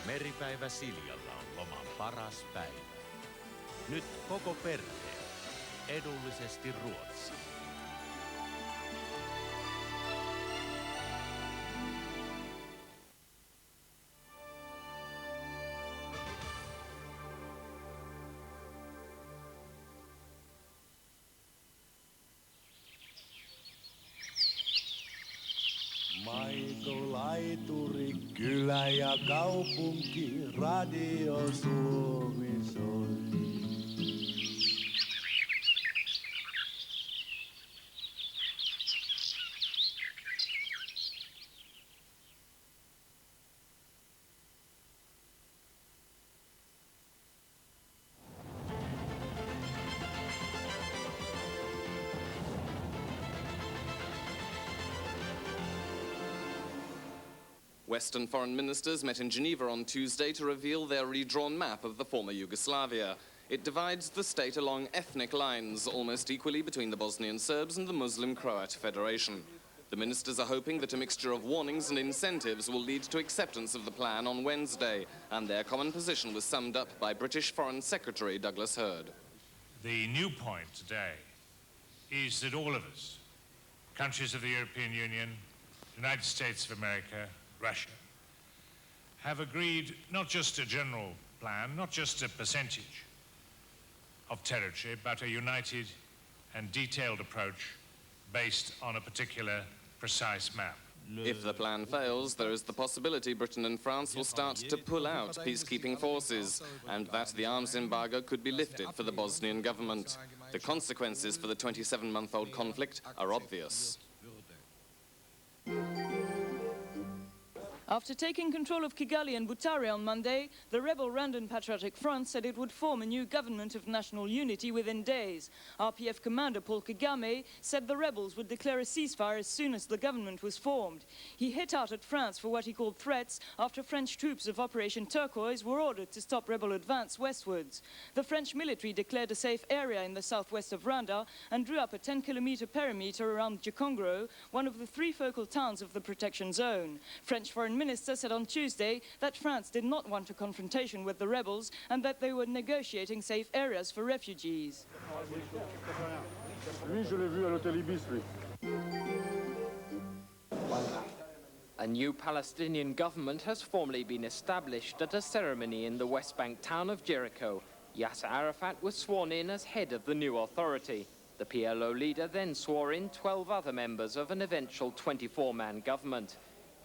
Meripäivä Siljalla on loman paras päivä. Nyt koko perhe edullisesti Ruotsiin. Maitolaituri, kylä ja kaupunki, Radio Suomi soi. Western foreign ministers met in Geneva on Tuesday to reveal their redrawn map of the former Yugoslavia. It divides the state along ethnic lines, almost equally between the Bosnian Serbs and the Muslim Croat Federation. The ministers are hoping that a mixture of warnings and incentives will lead to acceptance of the plan on Wednesday, and their common position was summed up by British Foreign Secretary Douglas Hurd. The new point today is that all of us, countries of the European Union, United States of America, Russia, have agreed not just a general plan, not just a percentage of territory, but a united and detailed approach based on a particular precise map. If the plan fails, there is the possibility Britain and France will start to pull out peacekeeping forces, and that the arms embargo could be lifted for the Bosnian government. The consequences for the 27-month-old conflict are obvious. After taking control of Kigali and Butare on Monday, the rebel Rwandan Patriotic Front said it would form a new government of national unity within days. RPF commander Paul Kagame said the rebels would declare a ceasefire as soon as the government was formed. He hit out at France for what he called threats after French troops of Operation Turquoise were ordered to stop rebel advance westwards. The French military declared a safe area in the southwest of Rwanda and drew up a 10-kilometer perimeter around Gikongoro, one of the three focal towns of the protection zone. French Foreign Minister said on Tuesday that France did not want a confrontation with the rebels and that they were negotiating safe areas for refugees. A new Palestinian government has formally been established at a ceremony in the West Bank town of Jericho. Yasser Arafat was sworn in as head of the new authority. The PLO leader then swore in 12 other members of an eventual 24-man government.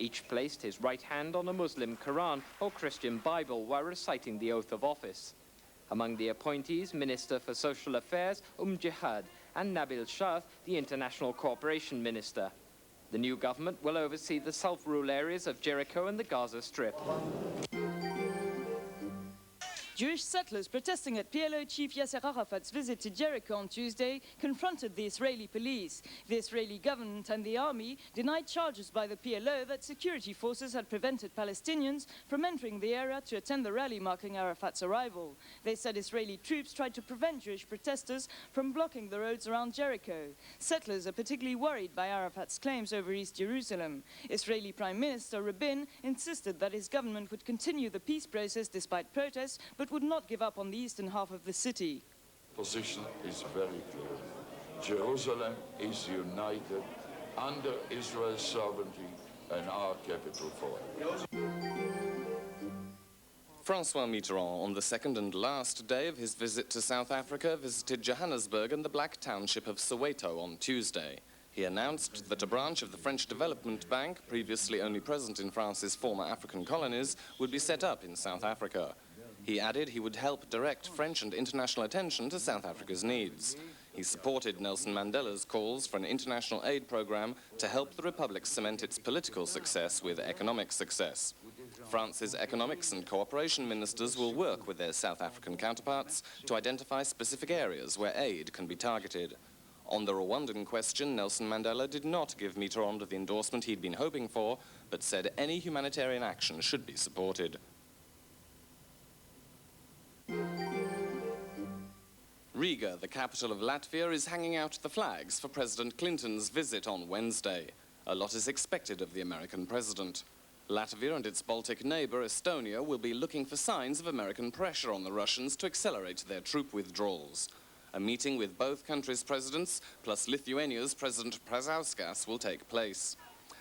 Each placed his right hand on a Muslim Quran or Christian Bible while reciting the oath of office. Among the appointees, Minister for Social Affairs Jihad and Nabil Shah, the International Cooperation Minister. The new government will oversee the self-rule areas of Jericho and the Gaza Strip. Jewish settlers protesting at PLO chief Yasser Arafat's visit to Jericho on Tuesday confronted the Israeli police. The Israeli government and the army denied charges by the PLO that security forces had prevented Palestinians from entering the area to attend the rally marking Arafat's arrival. They said Israeli troops tried to prevent Jewish protesters from blocking the roads around Jericho. Settlers are particularly worried by Arafat's claims over East Jerusalem. Israeli Prime Minister Rabin insisted that his government would continue the peace process despite protests, but would not give up on the eastern half of the city. Position is very clear. Jerusalem is united under Israel's sovereignty and our capital forever. Francois Mitterrand, on the second and last day of his visit to South Africa, visited Johannesburg and the Black Township of Soweto on Tuesday. He announced that a branch of the French Development Bank, previously only present in France's former African colonies, would be set up in South Africa. He added he would help direct French and international attention to South Africa's needs. He supported Nelson Mandela's calls for an international aid program to help the republic cement its political success with economic success. France's economics and cooperation ministers will work with their South African counterparts to identify specific areas where aid can be targeted. On the Rwandan question, Nelson Mandela did not give Mitterrand the endorsement he'd been hoping for, but said any humanitarian action should be supported. Riga, the capital of Latvia, is hanging out the flags for President Clinton's visit on Wednesday. A lot is expected of the American president. Latvia and its Baltic neighbour, Estonia, will be looking for signs of American pressure on the Russians to accelerate their troop withdrawals. A meeting with both countries' presidents, plus Lithuania's President Prazauskas, will take place.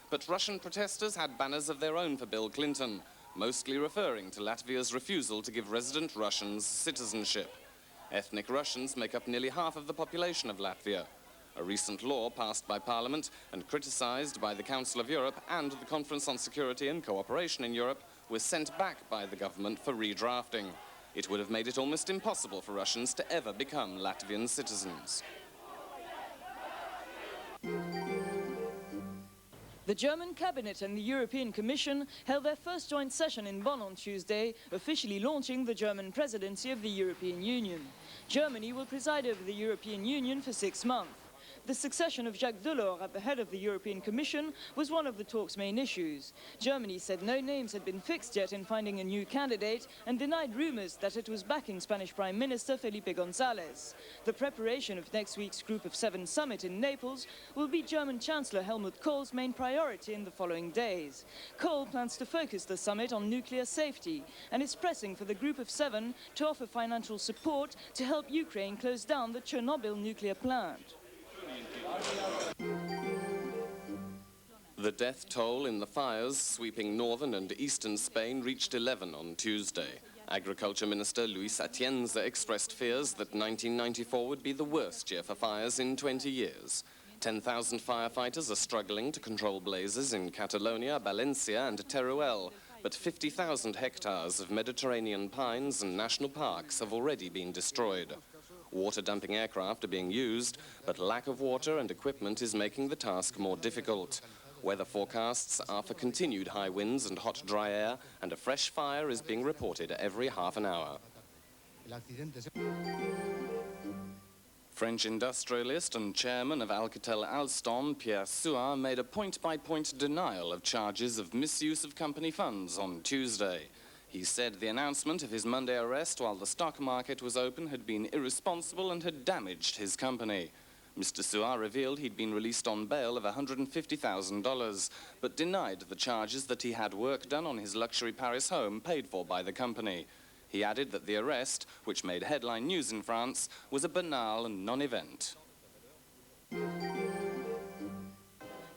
But Russian protesters had banners of their own for Bill Clinton, mostly referring to Latvia's refusal to give resident Russians citizenship. Ethnic Russians make up nearly half of the population of Latvia. A recent law passed by Parliament and criticised by the Council of Europe and the Conference on Security and Cooperation in Europe was sent back by the government for redrafting. It would have made it almost impossible for Russians to ever become Latvian citizens. The German cabinet and the European Commission held their first joint session in Bonn on Tuesday, officially launching the German presidency of the European Union. Germany will preside over the European Union for 6 months. The succession of Jacques Delors at the head of the European Commission was one of the talk's main issues. Germany said no names had been fixed yet in finding a new candidate and denied rumours that it was backing Spanish Prime Minister Felipe González. The preparation of next week's Group of 7 summit in Naples will be German Chancellor Helmut Kohl's main priority in the following days. Kohl plans to focus the summit on nuclear safety and is pressing for the Group of 7 to offer financial support to help Ukraine close down the Chernobyl nuclear plant. The death toll in the fires sweeping northern and eastern Spain reached 11 on Tuesday. Agriculture Minister Luis Atienza expressed fears that 1994 would be the worst year for fires in 20 years. 10,000 firefighters are struggling to control blazes in Catalonia, Valencia and Teruel, but 50,000 hectares of Mediterranean pines and national parks have already been destroyed. Water-dumping aircraft are being used, but lack of water and equipment is making the task more difficult. Weather forecasts are for continued high winds and hot, dry air, and a fresh fire is being reported every half an hour. French industrialist and chairman of Alcatel Alstom, Pierre Suard, made a point-by-point denial of charges of misuse of company funds on Tuesday. He said the announcement of his Monday arrest while the stock market was open had been irresponsible and had damaged his company. Mr. Suard revealed he'd been released on bail of $150,000, but denied the charges that he had work done on his luxury Paris home paid for by the company. He added that the arrest, which made headline news in France, was a banal non-event.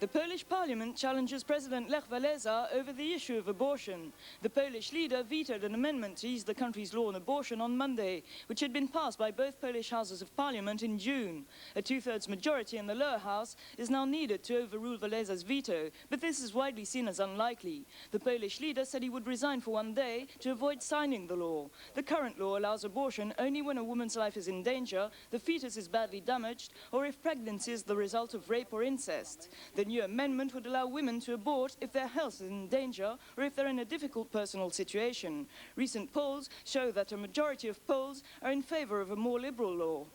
The Polish parliament challenges President Lech Walesa over the issue of abortion. The Polish leader vetoed an amendment to ease the country's law on abortion on Monday, which had been passed by both Polish houses of parliament in June. A two-thirds majority in the lower house is now needed to overrule Walesa's veto, but this is widely seen as unlikely. The Polish leader said he would resign for 1 day to avoid signing the law. The current law allows abortion only when a woman's life is in danger, the fetus is badly damaged, or if pregnancy is the result of rape or incest. The new amendment would allow women to abort if their health is in danger or if they're in a difficult personal situation. Recent polls show that a majority of Poles are in favor of a more liberal law.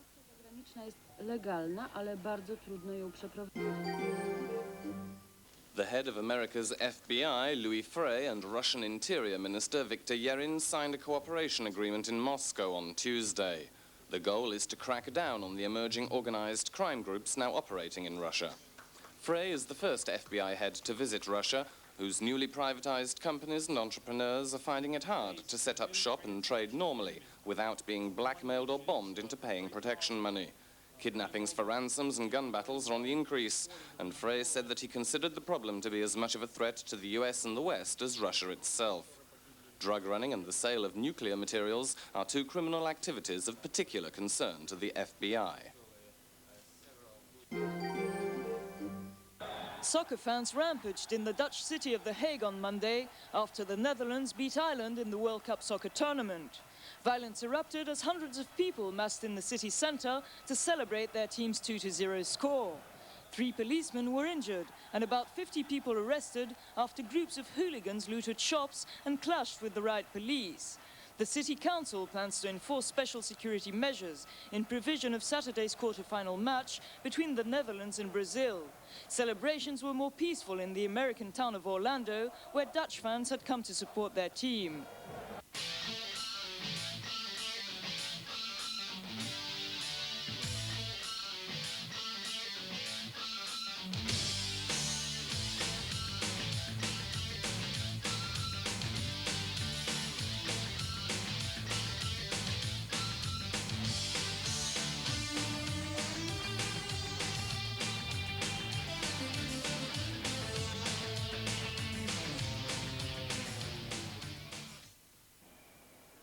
The head of America's FBI, Louis Frey, and Russian Interior Minister Viktor Yerin signed a cooperation agreement in Moscow on Tuesday. The goal is to crack down on the emerging organized crime groups now operating in Russia. Frey is the first FBI head to visit Russia, whose newly privatized companies and entrepreneurs are finding it hard to set up shop and trade normally without being blackmailed or bombed into paying protection money. Kidnappings for ransoms and gun battles are on the increase, and Frey said that he considered the problem to be as much of a threat to the US and the West as Russia itself. Drug running and the sale of nuclear materials are two criminal activities of particular concern to the FBI. Soccer fans rampaged in the Dutch city of The Hague on Monday after the Netherlands beat Ireland in the World Cup soccer tournament. Violence erupted as hundreds of people massed in the city centre to celebrate their team's 2-0 score. 3 policemen were injured and about 50 people arrested after groups of hooligans looted shops and clashed with the riot police. The City Council plans to enforce special security measures in provision of Saturday's quarter-final match between the Netherlands and Brazil. Celebrations were more peaceful in the American town of Orlando, where Dutch fans had come to support their team.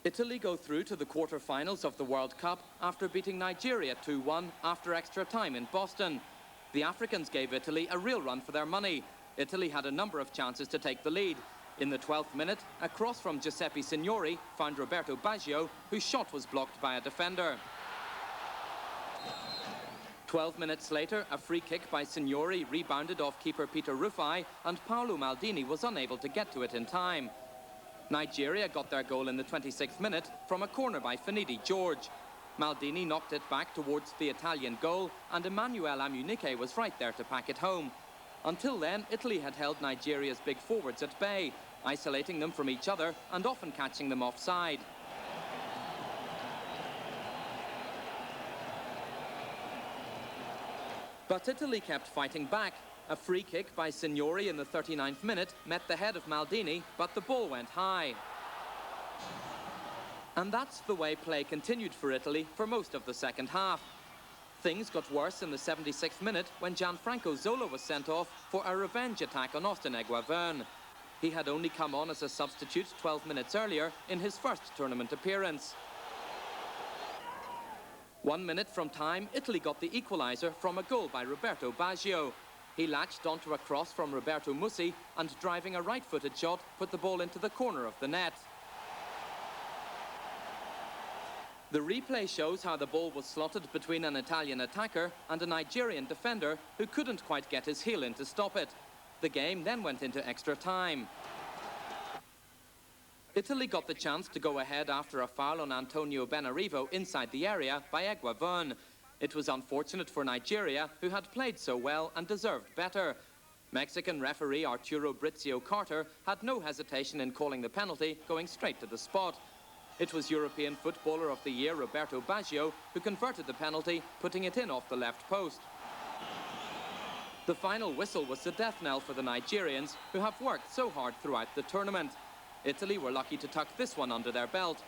Italy go through to the quarter-finals of the World Cup after beating Nigeria 2-1 after extra time in Boston. The Africans gave Italy a real run for their money. Italy had a number of chances to take the lead. In the 12th minute, a cross from Giuseppe Signori found Roberto Baggio, whose shot was blocked by a defender. 12 minutes later, a free kick by Signori rebounded off keeper Peter Ruffai, and Paolo Maldini was unable to get to it in time. Nigeria got their goal in the 26th minute from a corner by Finidi George. Maldini knocked it back towards the Italian goal, and Emmanuel Amunike was right there to pack it home. Until then, Italy had held Nigeria's big forwards at bay, isolating them from each other and often catching them offside. But Italy kept fighting back. A free kick by Signori in the 39th minute met the head of Maldini, but the ball went high. And that's the way play continued for Italy for most of the second half. Things got worse in the 76th minute when Gianfranco Zola was sent off for a revenge attack on Austin Eguavoen. He had only come on as a substitute 12 minutes earlier in his first tournament appearance. 1 minute from time, Italy got the equaliser from a goal by Roberto Baggio. He latched onto a cross from Roberto Mussi and, driving a right-footed shot, put the ball into the corner of the net. The replay shows how the ball was slotted between an Italian attacker and a Nigerian defender who couldn't quite get his heel in to stop it. The game then went into extra time. Italy got the chance to go ahead after a foul on Antonio Benarivo inside the area by Eguavoen. It was unfortunate for Nigeria, who had played so well and deserved better. Mexican referee Arturo Brizio Carter had no hesitation in calling the penalty, going straight to the spot. It was European Footballer of the Year Roberto Baggio who converted the penalty, putting it in off the left post. The final whistle was the death knell for the Nigerians, who have worked so hard throughout the tournament. Italy were lucky to tuck this one under their belt.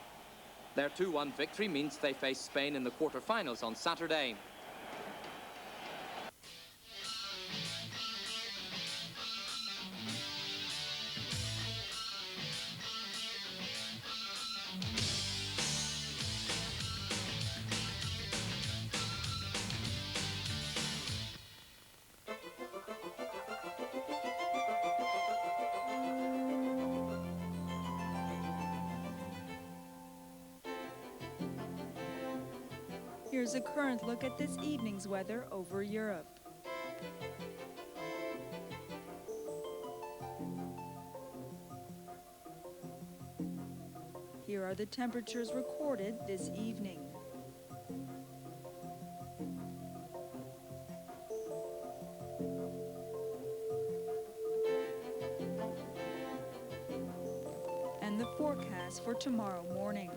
Their 2-1 victory means they face Spain in the quarter-finals on Saturday. Here's a current look at this evening's weather over Europe. Here are the temperatures recorded this evening. And the forecast for tomorrow morning.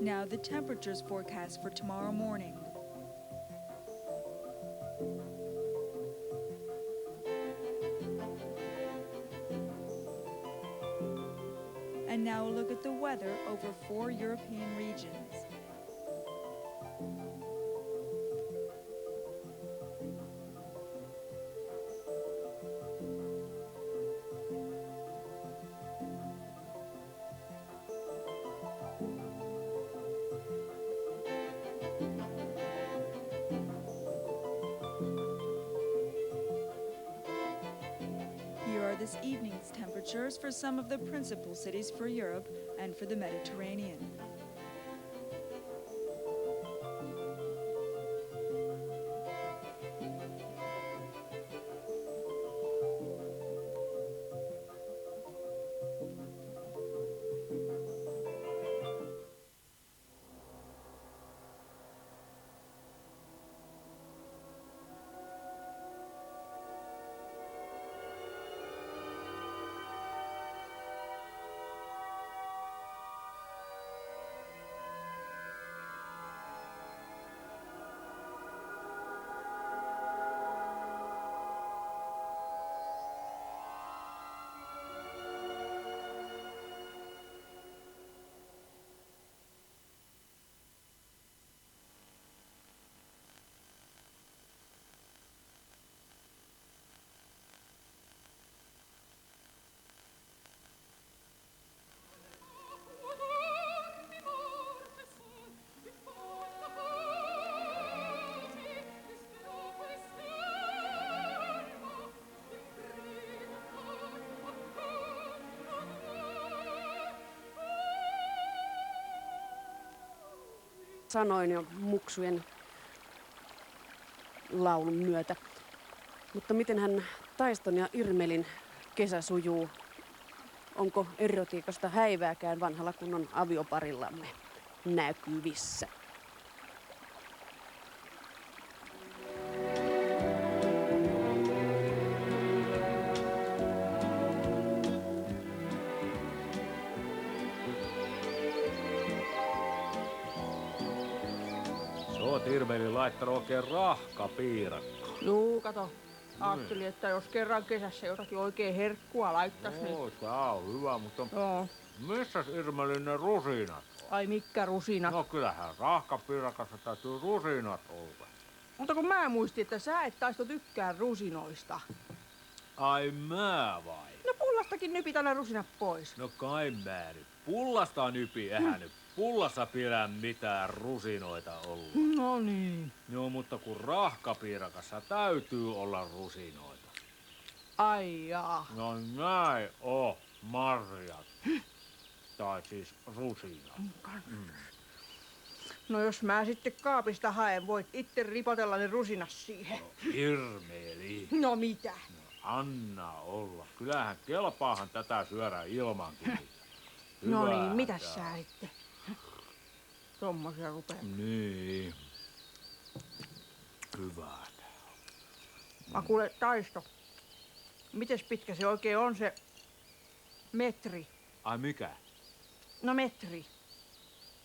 Now the temperatures forecast for tomorrow morning. And now a look at the weather over 4 European regions. This evening's temperatures for some of the principal cities for Europe and for the Mediterranean. sanoin jo muksujen laulun myötä. Mutta mitenhän Taiston ja Irmelin kesä sujuu? Onko erotiikasta häivääkään vanhalla kunnon avioparillamme näkyvissä? Sä oot Irmelin laittanut oikein rahkapiirakkaa. Juu, kato. Ajattelin, että jos kerran kesässä jotakin oikein herkkua laittaisi, niin... Joo, tää on hyvä, mutta missäs Irmelin ne rusinat on? Ai mitkä rusinat? No kyllähän rahkapiirakassa täytyy rusinat olla. Mutta kun mä muistin, että sä et Taisto tykkää rusinoista. Ai mä vai? No pullastakin nypit aina rusinat pois. No kai mä nyt. Pullasta nypi, eihän nyt pullassa pidä mitään rusinoita olla. No niin. No mutta kun rahkapiirakassa täytyy olla rusinoita. Ai jaa. No näin oo marjat. Tai siis rusinat. No jos mä sitten kaapista haen, voit itse ripotella ne rusinat siihen. No Irmeli. No mitä? No, anna olla. Kyllähän kelpaahan tätä syödä ilmankin. No niin, mitäs sä sitten? Tommosia rupee. Niin. Hyvä. Mä kuule, Taisto. Mites pitkä se oikein on se metri? Ai mikä? No metri.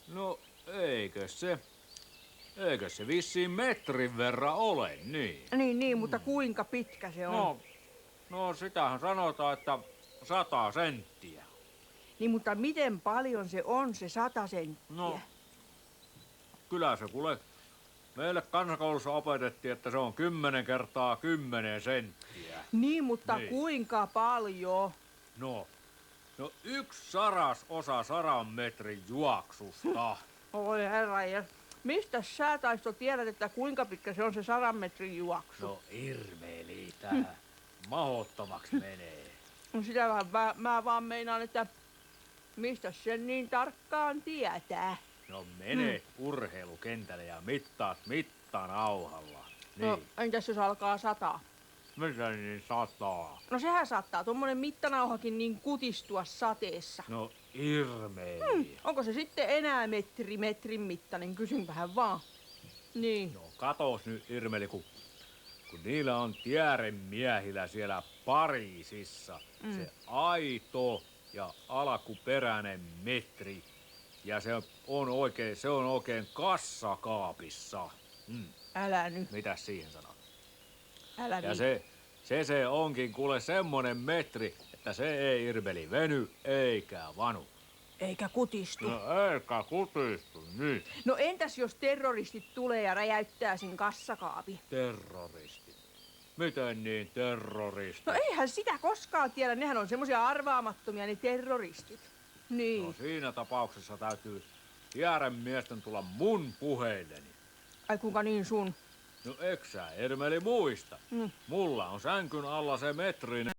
No eikö se vissiin metrin verran ole, niin? Niin, mutta kuinka pitkä se on? No sitähän sanotaan, että 100 senttiä. Niin, mutta miten paljon se on se 100 senttiä? No, kyllä se kuule. Meille kansakoulussa opetettiin, että se on 10 kertaa 10 senttiä. Niin, mutta kuinka paljon? No 1/100 100 metrin juoksusta. Oi herra, ja mistä sä Taisto tiedät, että kuinka pitkä se on se 100 metrin juoksu? No Irmeli, tää mahdottomaksi menee. No sitä mä vaan meinaan, että mistä sen niin tarkkaan tietää? No menet urheilukentälle ja mittaat mittanauhalla. Niin. No entäs jos alkaa 100? Mitä niin 100? No sehän saattaa tuommoinen mittanauhakin niin kutistua sateessa. No Irmeli. Onko se sitten enää metrin mittainen? Kysynpähän vaan. Niin. No katos nyt Irmeli, kun niillä on tiedemiehillä siellä Pariisissa se aito ja alkuperäinen metri. Ja se on oikein kassakaapissa. Älä nyt. Mitäs siihen sanot? Älä Ja nyt. se onkin kuule semmonen metri, että se ei Irmeli veny eikä vanu. Eikä kutistu. No eikä kutistu, niin. No entäs jos terroristit tulee ja räjäyttää sen kassakaapin? Terroristit. Miten niin terroristit? No eihän sitä koskaan tiedä, nehän on semmoisia arvaamattomia ne terroristit. Niin. No siinä tapauksessa täytyy tiedemiesten tulla mun puheilleni. Ai kuinka niin sun? No eksä Irmeli muista. Mulla on sänkyn alla se metrinen